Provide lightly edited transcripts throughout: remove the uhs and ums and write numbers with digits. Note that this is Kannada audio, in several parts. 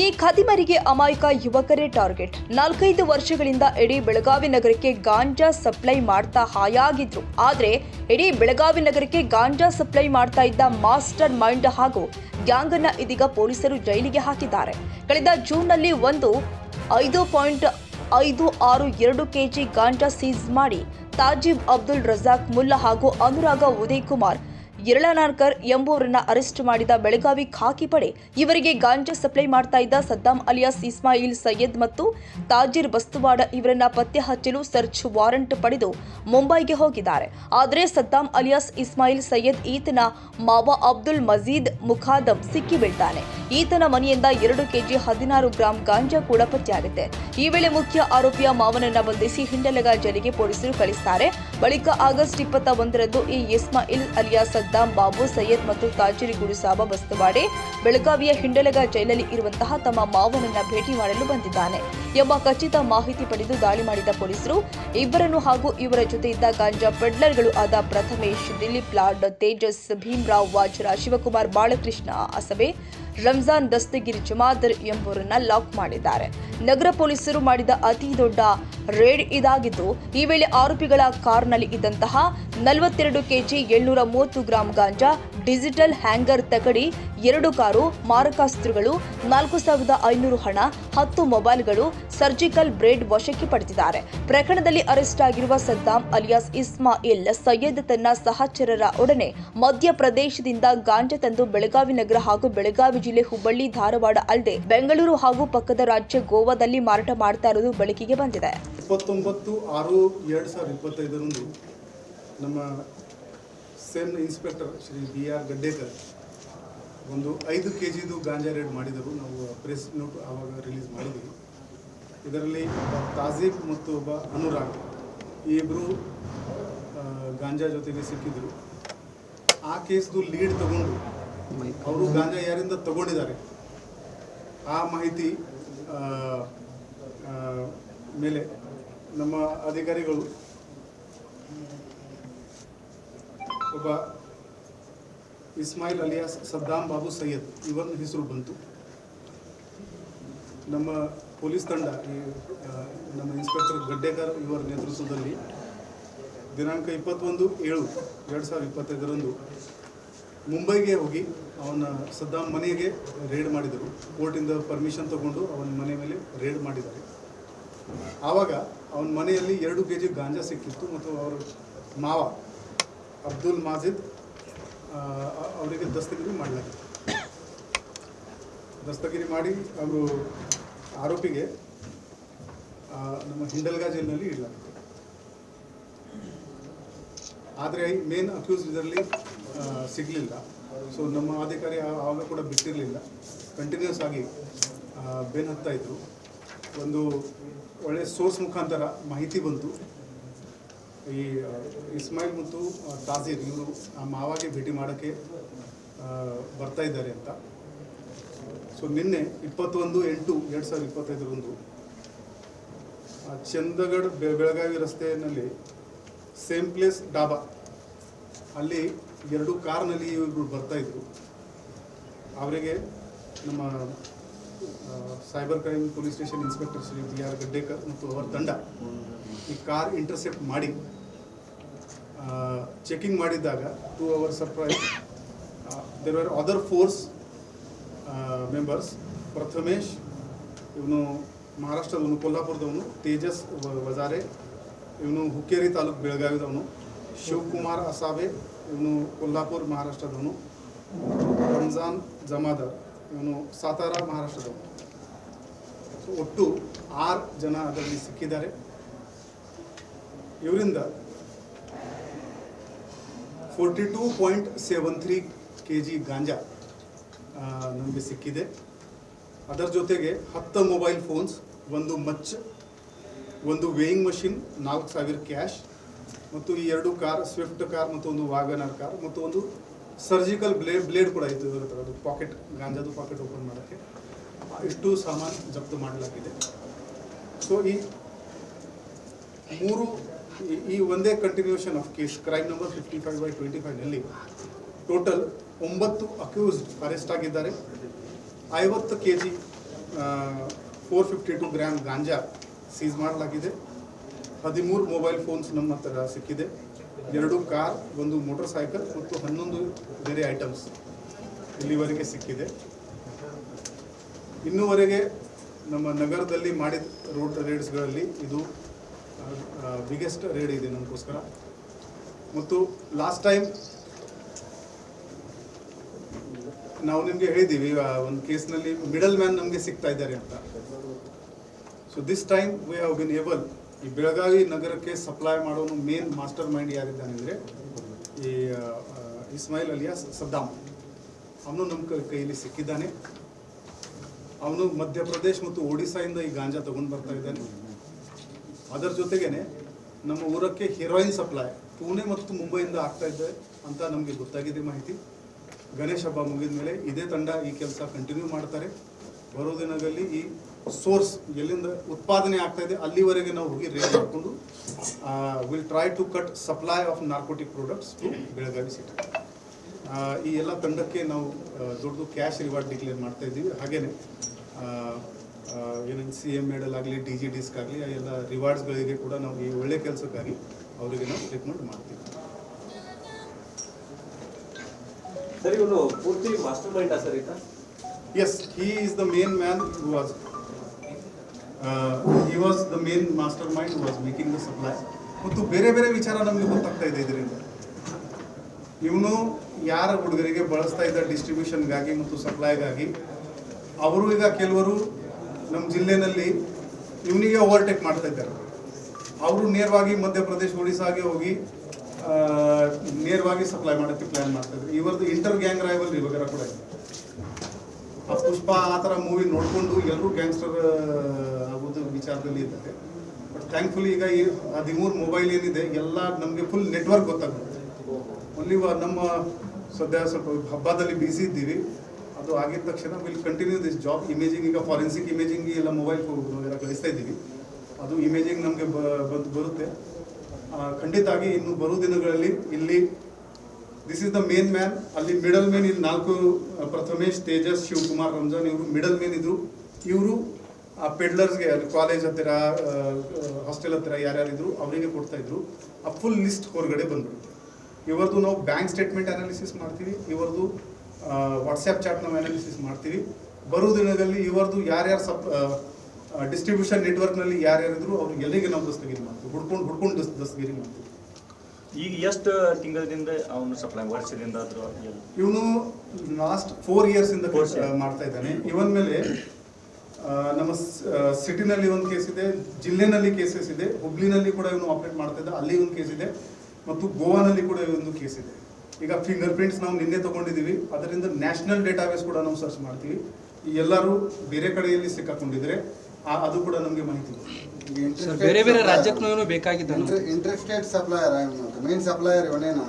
ಈ ಖದೀಮರಿಗೆ ಅಮಾಯಕ ಯುವಕರೇ ಟಾರ್ಗೆಟ್. 4-5 ವರ್ಷಗಳಿಂದ ಇಡೀ ಬೆಳಗಾವಿ ನಗರಕ್ಕೆ ಗಾಂಜಾ ಸಪ್ಲೈ ಮಾಡ್ತಾ ಹಾಯಾಗಿದ್ರು. ಆದ್ರೆ ಇಡೀ ಬೆಳಗಾವಿ ನಗರಕ್ಕೆ ಗಾಂಜಾ ಸಪ್ಲೈ ಮಾಡ್ತಾ ಇದ್ದ ಮಾಸ್ಟರ್ ಮೈಂಡ್ ಹಾಗೂ ಗ್ಯಾಂಗ್ ಅನ್ನ ಇದೀಗ ಪೊಲೀಸರು ಜೈಲಿಗೆ ಹಾಕಿದ್ದಾರೆ. ಕಳೆದ ಜೂನ್ನಲ್ಲಿ 5.562 ಕೆಜಿ ಗಾಂಜಾ ಸೀಸ್ ಮಾಡಿ ತಾಜಿಬ್ ಅಬ್ದುಲ್ ರಜಾಕ್ ಮುಲ್ಲಾ ಹಾಗೂ ಅನುರಾಗ ಉದಯ್ ಕುಮಾರ್ ಯರಳನಾರ್ಕರ್ ಎಂಬುವರನ್ನ ಅರೆಸ್ಟ್ ಮಾಡಿದ ಬೆಳಗಾವಿ ಖಾಕಿ ಪಡೆ ಇವರಿಗೆ ಗಾಂಜಾ ಸಪ್ಲೈ ಮಾಡ್ತಾ ಇದ್ದ ಸದ್ದಾಂ ಅಲಿಯಾಸ್ ಇಸ್ಮಾಯಿಲ್ ಸೈಯದ್ ಮತ್ತು ತಾಜಿರ್ ಬಸ್ತುವಾಡ ಇವರನ್ನ ಪತ್ತೆ ಹಚ್ಚಲು ಸರ್ಚ್ ವಾರೆಂಟ್ ಪಡೆದು ಮುಂಬೈಗೆ ಹೋಗಿದ್ದಾರೆ. ಆದರೆ ಸದ್ದಾಂ ಅಲಿಯಾಸ್ ಇಸ್ಮಾಯಿಲ್ ಸೈಯದ್ ಈತನ ಮಾವ ಅಬ್ದುಲ್ ಮಜೀದ್ ಮುಖಾದಂ ಸಿಕ್ಕಿ ಬೀಳ್ತಾನೆ. ಈತನ ಮನೆಯಿಂದ 2 ಕೆಜಿ 16 ಗ್ರಾಂ ಗಾಂಜಾ ಕೂಡ ಪತ್ತೆಯಾಗುತ್ತೆ. ಈ ವೇಳೆ ಮುಖ್ಯ ಆರೋಪಿಯ ಮಾವನನ್ನ ಬಂಧಿಸಿ ಹಿಂಡಲಗ ಜೈಲಿಗೆ ಪೊಲೀಸರು ಕಳಿಸುತ್ತಾರೆ. ಬಳಿಕ ಆಗಸ್ಟ್ 21ರಂದು ಈ ಇಸ್ಮಾಯಿಲ್ ಅಲಿಯಾಸ್ ಸದ್ದಾಂ ಬಾಬು ಸೈಯದ್ ಮತ್ತು ತಾಜಿರ್ ಗುರುಸಾಬ ಬಸ್ತವಾಡೆ ಬೆಳಗಾವಿಯ ಹಿಂಡಲಗ ಜೈಲಲ್ಲಿ ಇರುವಂತಹ ತಮ್ಮ ಮಾವನನ್ನ ಭೇಟಿ ಮಾಡಲು ಬಂದಿದ್ದಾನೆ ಎಂಬ ಖಚಿತ ಮಾಹಿತಿ ಪಡೆದು ದಾಳಿ ಮಾಡಿದ ಪೊಲೀಸರು ಇಬ್ಬರನ್ನು ಹಾಗೂ ಇವರ ಜೊತೆ ಇದ್ದ ಗಾಂಜಾ ಪೆಡ್ಲರ್ಗಳು ಆದ ಪ್ರಥಮೇಶ್, ದಿಲೀಪ್ ಲಾಡ್, ತೇಜಸ್, ಭೀಮ್ರಾವ್ ವಾಜ್ರಾ, ಶಿವಕುಮಾರ್ ಬಾಳಕೃಷ್ಣ ಅಸಬೆ, ರಂಜಾನ್ ದಸ್ತಗಿರಿ ಜಮಾದರ್ ಎಂಬುವರನ್ನ ಲಾಕ್ ಮಾಡಿದ್ದಾರೆ. ನಗರ ಪೊಲೀಸರು ಮಾಡಿದ ಅತಿ ದೊಡ್ಡ ರೇಡ್ ಇದಾಗಿದ್ದು, ಈ ವೇಳೆ ಆರೋಪಿಗಳ ಕಾರ್ನಲ್ಲಿ ಇದ್ದಂತಹ 42 ಕೆಜಿ 730 ಗ್ರಾಂ ಗಾಂಜಾ, ಡಿಜಿಟಲ್ ಹ್ಯಾಂಗರ್ ತಗಡಿ, 2 ಕಾರು, ಮಾರಕಾಸ್ತ್ರಗಳು, 4500 ಹಣ, 10 ಮೊಬೈಲ್ಗಳು, ಸರ್ಜಿಕಲ್ ಬ್ಲೇಡ್ ವಶಕ್ಕೆ ಪಡೆದಿದ್ದಾರೆ. ಪ್ರಕರಣದಲ್ಲಿ ಅರೆಸ್ಟ್ ಆಗಿರುವ ಸದ್ದಾಂ ಅಲಿಯಾಸ್ ಇಸ್ಮಾಯಿಲ್ ಸೈಯದ್ ತನ್ನ ಸಹಚರರ ಒಡನೆ ಮಧ್ಯಪ್ರದೇಶದಿಂದ ಗಾಂಜಾ ತಂದು ಬೆಳಗಾವಿ ನಗರ ಹಾಗೂ ಬೆಳಗಾವಿ ಜಿಲ್ಲೆ ಹುಬ್ಬಳ್ಳಿ, ಧಾರವಾಡ ಅಲ್ಲದೆ ಬೆಂಗಳೂರು ಹಾಗೂ ಪಕ್ಕದ ರಾಜ್ಯ ಗೋವಾದಲ್ಲಿ ಮಾರಾಟ ಮಾಡ್ತಾ ಇರುವುದು ಬೆಳಕಿಗೆ ಬಂದಿದೆ. 29/6/2025 ನಮ್ಮ same inspector Shri BR Gaddekar ಒಂದು 5 ಕೆಜಿದು ಗಾಂಜಾ ರೇಡ್ ಮಾಡಿದರು. ನಾವು ಪ್ರೆಸ್ ನೋಟ್ ಆವಾಗ ರಿಲೀಸ್ ಮಾಡಿದ್ವಿ. ಇದರಲ್ಲಿ ಒಬ್ಬ ತಾಜಿಬ್ ಮತ್ತು ಒಬ್ಬ ಅನುರಾಗ್ ಈ ಇಬ್ಬರು ಗಾಂಜಾ ಜೊತೆಗೆ ಸಿಕ್ಕಿದ್ರು. ಆ ಕೇಸ್ದು ಲೀಡ್ ತಗೊಂಡು ಅವರು ಗಾಂಜಾ ಯಾರಿಂದ ತಗೊಂಡಿದ್ದಾರೆ ಆ ಮಾಹಿತಿ ಮೇಲೆ ನಮ್ಮ ಅಧಿಕಾರಿಗಳು ಒಬ್ಬ ಇಸ್ಮಾಯಿಲ್ ಅಲಿಯಾಸ್ ಸದ್ದಾಂ ಬಾಬು ಸೈಯದ್ ಇವರ ಹೆಸರು ಬಂತು. ನಮ್ಮ ಪೊಲೀಸ್ ತಂಡ ನಮ್ಮ ಇನ್ಸ್ಪೆಕ್ಟರ್ ಗಡ್ಡೇಕರ್ ಇವರ ನೇತೃತ್ವದಲ್ಲಿ ದಿನಾಂಕ 21/7/2025 ಮುಂಬೈಗೆ ಹೋಗಿ ಅವನ ಸದ್ದಾಂ ಮನೆಗೆ ರೇಡ್ ಮಾಡಿದರು. ಕೋರ್ಟಿಂದ ಪರ್ಮಿಷನ್ ತಗೊಂಡು ಅವನ ಮನೆ ಮೇಲೆ ರೇಡ್ ಮಾಡಿದ್ದಾರೆ. ಆವಾಗ ಅವನ ಮನೆಯಲ್ಲಿ 2 ಕೆಜಿ ಗಾಂಜಾ ಸಿಕ್ಕಿತ್ತು ಮತ್ತು ಅವರ ಮಾವ ಅಬ್ದುಲ್ ಮಜೀದ್ ಅವರಿಗೆ ದಸ್ತಗಿರಿ ಮಾಡಲಾಗಿತ್ತು. ದಸ್ತಗಿರಿ ಮಾಡಿ ಅವರು ಆರೋಪಿಗೆ ನಮ್ಮ ಹಿಂಡಲ್ಗಾ ಜೈಲಿನಲ್ಲಿ ಇಡಲಾಗಿತ್ತು. ಆದರೆ ಮೇನ್ ಅಕ್ಯೂಸ್ ಇದರಲ್ಲಿ ಸಿಗಲಿಲ್ಲ. ಸೊ ನಮ್ಮ ಅಧಿಕಾರಿ ಆವಾಗ ಕೂಡ ಬಿಟ್ಟಿರಲಿಲ್ಲ, ಕಂಟಿನ್ಯೂಸ್ ಆಗಿ ಬೇನ್ ಹತ್ತಾ ಇದ್ರು. ಒಂದು ಒಳ್ಳೆಯ ಸೋರ್ಸ್ ಮುಖಾಂತರ ಮಾಹಿತಿ ಬಂತು, ಈ ಇಸ್ಮಾಯಿಲ್ ಮತ್ತು ತಾಜಿರ್ ಇವರು ಆ ಮಾವಾಗೆ ಭೇಟಿ ಮಾಡೋಕ್ಕೆ ಬರ್ತಾ ಇದ್ದಾರೆ ಅಂತ. ಸೊ ನಿನ್ನೆ 21/8/2025 ಚಂದಗಢ ಬೆಳಗಾವಿ ರಸ್ತೆಯಲ್ಲಿ ಸೇಮ್ ಪ್ಲೇಸ್ ಡಾಬಾ ಅಲ್ಲಿ 2 ಕಾರ್ನಲ್ಲಿ ಇವರು ಬರ್ತಾ ಇದ್ರು. ಅವರಿಗೆ ನಮ್ಮ cyber crime police station inspector Shri BR Gaddekar ಮತ್ತು ಅವರ ತಂಡ ಈ ಕಾರ್ ಇಂಟರ್ಸೆಪ್ಟ್ ಮಾಡಿ ಚೆಕಿಂಗ್ ಮಾಡಿದ್ದಾಗ to our surprise there are other 4 members. Prathamesh ಇವನು ಮಹಾರಾಷ್ಟ್ರದವನು, ಕೊಲ್ಲಾಪುರದವನು. ತೇಜಸ್ ವಜಾರೆ ಇವನು ಹುಕ್ಕೇರಿ ತಾಲೂಕು ಬೆಳಗಾವಿದವನು. ಶಿವಕುಮಾರ್ ಅಸಾಬೆ ಇವನು ಕೊಲ್ಲಾಪುರ ಮಹಾರಾಷ್ಟ್ರದವನು. ರಂಜಾನ್ ಜಮಾದರ್ ಇವನು ಸಾತಾರ ಮಹಾರಾಷ್ಟ್ರದವನು. ಸೊ ಒಟ್ಟು 6 ಜನ ಅದರಲ್ಲಿ ಸಿಕ್ಕಿದ್ದಾರೆ. ಇವರಿಂದ 42.73 ಕೆಜಿ ಗಾಂಜಾ ನಮಗೆ ಸಿಕ್ಕಿದೆ. ಅದರ ಜೊತೆಗೆ 10 mobile phones, 1 much, 1 weighing machine, 4000 cash ಮತ್ತು ಈ 2 ಕಾರ್, ಸ್ವಿಫ್ಟ್ ಕಾರ್ ಮತ್ತು 1 ವಾಗನರ್ ಕಾರ್ ಮತ್ತು 1 ಸರ್ಜಿಕಲ್ ಬ್ಲೇಡ್ ಕೂಡ ಇತ್ತು ಇವರ ಹತ್ರ. ಅದು ಪಾಕೆಟ್ ಗಾಂಜಾದು ಪಾಕೆಟ್ ಓಪನ್ ಮಾಡೋಕ್ಕೆ ಇಷ್ಟು ಸಾಮಾನು ಜಪ್ತು ಮಾಡಲಾಗಿದೆ. ಸೊ ಈ ಒಂದೇ continuation of case crime number 55/25ನಲ್ಲಿ ಟೋಟಲ್ 9 ಅಕ್ಯೂಸ್ಡ್ ಅರೆಸ್ಟ್ ಆಗಿದ್ದಾರೆ. 50 ಕೆಜಿ 452 ಗ್ರಾಮ್ ಗಾಂಜಾ ಸೀಸ್ ಮಾಡಲಾಗಿದೆ. 13 ಮೊಬೈಲ್ ಫೋನ್ಸ್ ನಮ್ಮ ಹತ್ರ ಸಿಕ್ಕಿದೆ. 2 ಕಾರ್, 1 ಮೋಟರ್ ಸೈಕಲ್ ಮತ್ತು 11 ಬೇರೆ ಐಟಮ್ಸ್ ಇಲ್ಲಿವರೆಗೆ ಸಿಕ್ಕಿದೆ. ಇನ್ನೂವರೆಗೆ ನಮ್ಮ ನಗರದಲ್ಲಿ ಮಾಡಿದ ರೋಡ್ ರೇಡ್ಸ್ಗಳಲ್ಲಿ ಇದು ಬಿಗ್ಗೆಸ್ಟ್ ರೇಡ್ ಇದೆ ನಮಗೋಸ್ಕರ. ಮತ್ತು ಲಾಸ್ಟ್ ಟೈಮ್ ನಾವು ನಿಮಗೆ ಹೇಳಿದ್ದೀವಿ ಒಂದು ಕೇಸ್ನಲ್ಲಿ ಮಿಡಲ್ ಮ್ಯಾನ್ ನಮಗೆ ಸಿಗ್ತಾ ಇದ್ದಾರೆ ಅಂತ. So this time we have been able, ಈ ಬೆಳಗಾವಿ ನಗರಕ್ಕೆ ಸಪ್ಲೈ ಮಾಡೋನು ಮೇನ್ ಮಾಸ್ಟರ್ ಮೈಂಡ್ ಯಾರಿದ್ದಾನೆ ಅಂದರೆ ಈ ಇಸ್ಮಾಯಿಲ್ ಅಲಿಯಾಸ್ ಸದ್ದಾಮ್. ಅವನು ನಮ್ಮ ಕೈಯಲ್ಲಿ ಸಿಕ್ಕಿದ್ದಾನೆ. ಅವನು ಮಧ್ಯಪ್ರದೇಶ್ ಮತ್ತು ಒಡಿಸ್ಸಾಯಿಂದ ಈ ಗಾಂಜಾ ತೊಗೊಂಡು ಬರ್ತಾ ಇದ್ದಾನೆ. ಅದರ ಜೊತೆಗೇನೆ ನಮ್ಮ ಊರಕ್ಕೆ ಹೆರೋಯಿನ್ ಸಪ್ಲೈ ಪುಣೆ ಮತ್ತು ಮುಂಬೈಯಿಂದ ಆಗ್ತಾ ಇದೆ ಅಂತ ನಮಗೆ ಗೊತ್ತಾಗಿದೆ ಮಾಹಿತಿ. ಗಣೇಶ ಹಬ್ಬ ಮುಗಿದ ಮೇಲೆ ಇದೇ ತಂಡ ಈ ಕೆಲಸ ಕಂಟಿನ್ಯೂ ಮಾಡ್ತಾರೆ. ಬರೋ ದಿನಗಳಲ್ಲಿ ಈ ಸೋರ್ಸ್ ಎಲ್ಲಿಂದ ಉತ್ಪಾದನೆ ಆಗ್ತಾ ಇದೆ ಅಲ್ಲಿವರೆಗೆ ನಾವು ಹೋಗಿ ರೇಟ್ ಮಾಡಿಕೊಂಡು will try to cut supply of narcotic products to Belagavi city. ಈ ಎಲ್ಲ ತಂಡಕ್ಕೆ ನಾವು ದೊಡ್ಡ ಕ್ಯಾಶ್ ರಿವಾರ್ಡ್ ಡಿಕ್ಲೇರ್ ಮಾಡ್ತಾ ಇದ್ದೀವಿ. ಹಾಗೆಯೇ ಏನೇನು CM ಮೆಡಲ್ ಆಗಲಿ, DGDs ಆಗಲಿ, ಆ ಎಲ್ಲ ರಿವಾರ್ಡ್ಸ್ಗಳಿಗೆ ಕೂಡ ನಾವು ಈ ಒಳ್ಳೆ ಕೆಲಸಕ್ಕಾಗಿ ಅವರಿಗೆ ನಾವು ರೆಕಮೆಂಡ್ ಮಾಡ್ತೀವಿ. ಸರ್, ಇವನು ಪೂರ್ತಿ ಮಾಸ್ಟರ್ ಮೈಂಡ್ ಸರ್ ಈಗ? Yes, he is the main man who was the main mastermind who was making the supply. ಮತ್ತು ಬೇರೆ ಬೇರೆ ವಿಚಾರ ನಮಗೆ ಗೊತ್ತಾಗ್ತಾ ಇದೆ ಇದರಿಂದ. ಇವನು ಯಾರ ಹುಡುಗರಿಗೆ ಬಳಸ್ತಾ ಇದ್ದ ಡಿಸ್ಟ್ರಿಬ್ಯೂಷನ್ಗಾಗಿ ಮತ್ತು ಸಪ್ಲೈಗಾಗಿ, ಅವರು ಈಗ ಕೆಲವರು ನಮ್ಮ ಜಿಲ್ಲೆಯಲ್ಲಿ ಇವನಿಗೆ ಓವರ್ಟೇಕ್ ಮಾಡ್ತಾ ಇದ್ದಾರೆ. ಅವರು ನೇರವಾಗಿ ಮಧ್ಯಪ್ರದೇಶ, ಒಡಿಸ್ಸಾಗೆ ಹೋಗಿ ನೇರವಾಗಿ ಸಪ್ಲೈ ಮಾಡೋಕ್ಕೆ ಪ್ಲ್ಯಾನ್ ಮಾಡ್ತಾ ಇದ್ದಾರೆ. ಇವರದ್ದು ಇಂಟರ್ ಗ್ಯಾಂಗ್ ರೈವಲ್ರಿ ವಗೇರ ಕೂಡ ಇದೆ. ಆ ಪುಷ್ಪ ಆ ಥರ ಮೂವಿ ನೋಡಿಕೊಂಡು ಎಲ್ಲರೂ ಗ್ಯಾಂಗ್ಸ್ಟರ್ ಆಗೋದು ವಿಚಾರದಲ್ಲಿ ಇದ್ದಾರೆ. ಬಟ್ ಥ್ಯಾಂಕ್ಫುಲಿ ಈಗ ಈ 13 ಮೊಬೈಲ್ ಏನಿದೆ ಎಲ್ಲ ನಮಗೆ ಫುಲ್ ನೆಟ್ವರ್ಕ್ ಗೊತ್ತಾಗುತ್ತೆ. ಓನ್ಲಿ ನಮ್ಮ ಸದ್ಯ ಸ್ವಲ್ಪ ಹಬ್ಬದಲ್ಲಿ ಬ್ಯುಸಿ ಇದ್ದೀವಿ. ಅದು ಆಗಿದ ತಕ್ಷಣ will continue this job. Imaging ಈಗ ಫಾರೆನ್ಸಿಕ್ ಇಮೇಜಿಂಗ್ ಎಲ್ಲ ಮೊಬೈಲ್ ಕಳಿಸ್ತಾ ಇದ್ದೀವಿ. ಅದು ಇಮೇಜಿಂಗ್ ನಮಗೆ ಬರುತ್ತೆ ಖಂಡಿತಾಗಿ. ಇನ್ನು ಬರೋ ದಿನಗಳಲ್ಲಿ ಇಲ್ಲಿ this is the main man. ಅಲ್ಲಿ ಮಿಡಲ್ ಮ್ಯಾನ್ ಇಲ್ಲಿ 4 ಪ್ರಥಮೇಶ್, ತೇಜಸ್, ಶಿವಕುಮಾರ್, ರಂಜಾನ್ ಇವರು ಮಿಡಲ್ ಮ್ಯಾನ್ ಇದ್ರು. ಇವರು ಆ ಪೆಡ್ಲರ್ಸ್ಗೆ ಅಲ್ಲಿ ಕಾಲೇಜ್ ಹತ್ತಿರ, ಹಾಸ್ಟೆಲ್ ಹತ್ತಿರ ಯಾರ್ಯಾರಿದ್ರು ಅವರಿಗೆ ಕೊಡ್ತಾ ಇದ್ರು. ಆ ಫುಲ್ ಲಿಸ್ಟ್ ಹೊರಗಡೆ ಬಂದ್ಬಿಡುತ್ತೆ. ಇವರದು ನಾವು ಬ್ಯಾಂಕ್ ಸ್ಟೇಟ್ಮೆಂಟ್ ಅನಾಲಿಸಿಸ್ ಮಾಡ್ತೀವಿ. ಇವರದು ವಾಟ್ಸ್ಆ್ಯಪ್ ಚಾಟ್ ನಾವು ಅನಾಲಿಸಿಸ್ ಮಾಡ್ತೀವಿ. ಬರೋ ದಿನದಲ್ಲಿ ಇವರದು ಯಾರ್ಯಾರು ಡಿಸ್ಟ್ರಿಬ್ಯೂಷನ್ ನೆಟ್ವರ್ಕ್ನಲ್ಲಿ ಯಾರ್ಯಾರಿದ್ರು ಅವ್ರಿಗೆ ಎಲ್ಲರಿಗೆ ನಾವು ದಸ್ತಗಿರಿ ಮಾಡ್ತೀವಿ. ಹುಡ್ಕೊಂಡು ದಸ್ತಗಿರಿ ಮಾಡ್ತೀವಿ. ಈಗ ಎಷ್ಟು ತಿಂಗಳಿಂದ ಅವನು ಸಪ್ಲೈ, ವರ್ಷದಿಂದ? ಇವನು ಲಾಸ್ಟ್ 4 ಇಯರ್ಸಿಂದ ಮಾಡ್ತಾ ಇದ್ದಾನೆ. ಇವನ್ ಮೇಲೆ ನಮ್ಮ ಸಿಟಿನಲ್ಲಿ ಒಂದು ಕೇಸ್ ಇದೆ, ಜಿಲ್ಲೆನಲ್ಲಿ ಕೇಸಸ್ ಇದೆ, ಹುಬ್ಳಿನಲ್ಲಿ ಕೂಡ ಇವನು ಆಪರೇಟ್ ಮಾಡ್ತಾ ಇದ್ದ, ಅಲ್ಲಿ ಒಂದು ಕೇಸ್ ಇದೆ, ಮತ್ತು ಗೋವಾನಲ್ಲಿ ಕೂಡ ಒಂದು ಕೇಸ್ ಇದೆ. ಈಗ ಫಿಂಗರ್ ಪ್ರಿಂಟ್ಸ್ ನಾವು ನಿನ್ನೆ ತೊಗೊಂಡಿದ್ದೀವಿ. ಅದರಿಂದ ನ್ಯಾಷನಲ್ ಡೇಟಾಬೇಸ್ ಕೂಡ ನಾವು ಸರ್ಚ್ ಮಾಡ್ತೀವಿ. ಈ ಎಲ್ಲರೂ ಬೇರೆ ಕಡೆಯಲ್ಲಿ ಸಿಕ್ಕಾಕೊಂಡಿದ್ರೆ ಅದು ಕೂಡ ನಮಗೆ ಮಾಹಿತಿ ಇದೆ. ಬೇರೆ ಬೇರೆ ರಾಜ್ಯಕ್ಕೂ ಬೇಕಾಗಿದ್ದ ಇಂಟ್ರೆಸ್ಟೆಡ್ ಸಪ್ಲೈಯರ್, ಮೇನ್ ಸಪ್ಲೈಯರ್ ಇವನೇನಾ?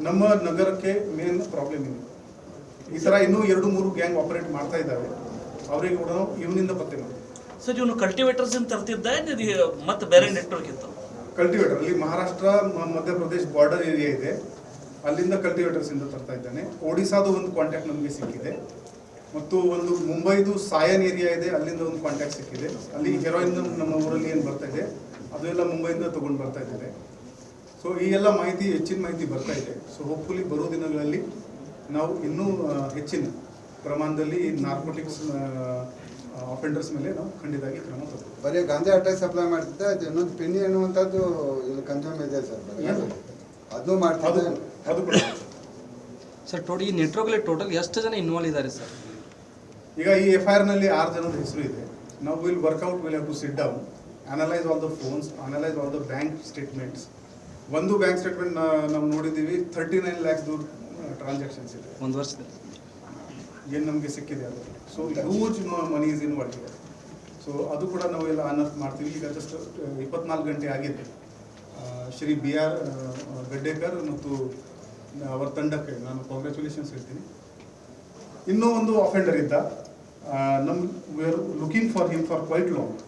ನಮ್ಮ ನಗರಕ್ಕೆ ಮೇನ್ ಪ್ರಾಬ್ಲಮ್ ಇದೆ. ಈ ಥರ ಇನ್ನೂ 2-3 ಗ್ಯಾಂಗ್ ಆಪರೇಟ್ ಮಾಡ್ತಾ ಇದ್ದಾವೆ. ಅವರಿಗೆ ಕೂಡ ನಾವು ಇವನಿಂದ ಪತ್ತೆ ಮಾಡ್ತೀವಿ. ಸರ್, ಇವನು ಕಲ್ಟಿವೇಟರ್ಸ್ ಅಂತ ತರ್ತಿದ್ದ ಮತ್ತೆ ಬೇರೆ ನೆಟ್ವರ್ಕ್ ಇತ್ತು? ಕಲ್ಟಿವೇಟರ್ ಅಲ್ಲಿ ಮಹಾರಾಷ್ಟ್ರ ಮಧ್ಯಪ್ರದೇಶ್ ಬಾರ್ಡರ್ ಏರಿಯಾ ಇದೆ, ಅಲ್ಲಿಂದ ಕಲ್ಟಿವೇಟರ್ಸ್ ಇಂದ ತರ್ತಾ ಇದ್ದಾನೆ. ಒಡಿಸಾದು ಒಂದು ಕಾಂಟ್ಯಾಕ್ಟ್ ನಮಗೆ ಸಿಕ್ಕಿದೆ, ಮತ್ತು ಒಂದು ಮುಂಬೈದು ಸಾಯನ್ ಏರಿಯಾ ಇದೆ, ಅಲ್ಲಿಂದ ಒಂದು ಕಾಂಟ್ಯಾಕ್ಟ್ ಸಿಕ್ಕಿದೆ. ಅಲ್ಲಿ ಹೆರೋಯಿನ್ ನಮ್ಮ ಊರಲ್ಲಿ ಏನು ಬರ್ತಾ ಇದೆ ಅದೆಲ್ಲ ಮುಂಬೈಯಿಂದ ತೊಗೊಂಡು ಬರ್ತಾ ಇದ್ದಾರೆ. ಸೊ ಈ ಎಲ್ಲ ಮಾಹಿತಿ, ಹೆಚ್ಚಿನ ಮಾಹಿತಿ ಬರ್ತಾ ಇದೆ. ಸೊ ಹೋಪ್ಫುಲಿ ಬರೋ ದಿನಗಳಲ್ಲಿ ನಾವು ಇನ್ನೂ ಹೆಚ್ಚಿನ ಪ್ರಮಾಣದಲ್ಲಿ ಈ ನಾರ್ಕೋಟಿಕ್ಸ್ ಅಫೆಂಡರ್ಸ್ ಮೇಲೆ ನಾವು ಖಂಡಿತವಾಗಿ ಕ್ರಮ ತಗೋತೀವಿ. ಬರೀ ಗಾಂಜಾ ಅಟ್ಯಾಕ್ ಸಪ್ಲೈ ಮಾಡ್ತಿದ್ದೆ, ಅದು ಇನ್ನೊಂದು ಪಿನ್ನಿ ಅನ್ನುವಂಥದ್ದು ಇಲ್ಲಿ ಕನ್ಸ್ಯೂಮ್ ಇದೆ ಸರ್, ಅದನ್ನು ಮಾಡ್ತಿದ್ದೆ. ಅದು ಕೂಡ ಸರ್, ಈ ನೆಟ್ವರ್ಕ್ಲಿ ಟೋಟಲ್ ಎಷ್ಟು ಜನ ಇನ್ವಾಲ್ವ್ ಇದ್ದಾರೆ ಸರ್? ಈಗ ಈ FIR ನಲ್ಲಿ 6 ಜನದ ಹೆಸರು ಇದೆ. ನಾವು will work out, will have to sit down, analyse all the phones, analyse all the bank statements. ಒಂದು ಬ್ಯಾಂಕ್ ಸ್ಟೇಟ್ಮೆಂಟ್ ನಾವು ನೋಡಿದ್ದೀವಿ, 39 lakhs ಟ್ರಾನ್ಸಾಕ್ಷನ್ಸ್ ಇದೆ ಒಂದು ವರ್ಷದಲ್ಲಿ ಏನು ನಮಗೆ ಸಿಕ್ಕಿದೆ ಅದು. So huge money is involve ಇದೆ. ಸೊ ಅದು ಕೂಡ ನಾವೆಲ್ಲ ಅನರ್ತ್ ಮಾಡ್ತೀವಿ. ಈಗ ಜಸ್ಟ್ 24 ಗಂಟೆ ಆಗಿದೆ. ಶ್ರೀ BR ಗಡ್ಡೇಕರ್ ಮತ್ತು ಅವರ ತಂಡಕ್ಕೆ ನಾನು ಕಾಂಗ್ರ್ಯಾಚುಲೇಷನ್ಸ್ ಹೇಳ್ತೀನಿ. ಇನ್ನೂ ಒಂದು ಅಫೆಂಡರ್ ಇದ್ದ, we are looking for him for quite long.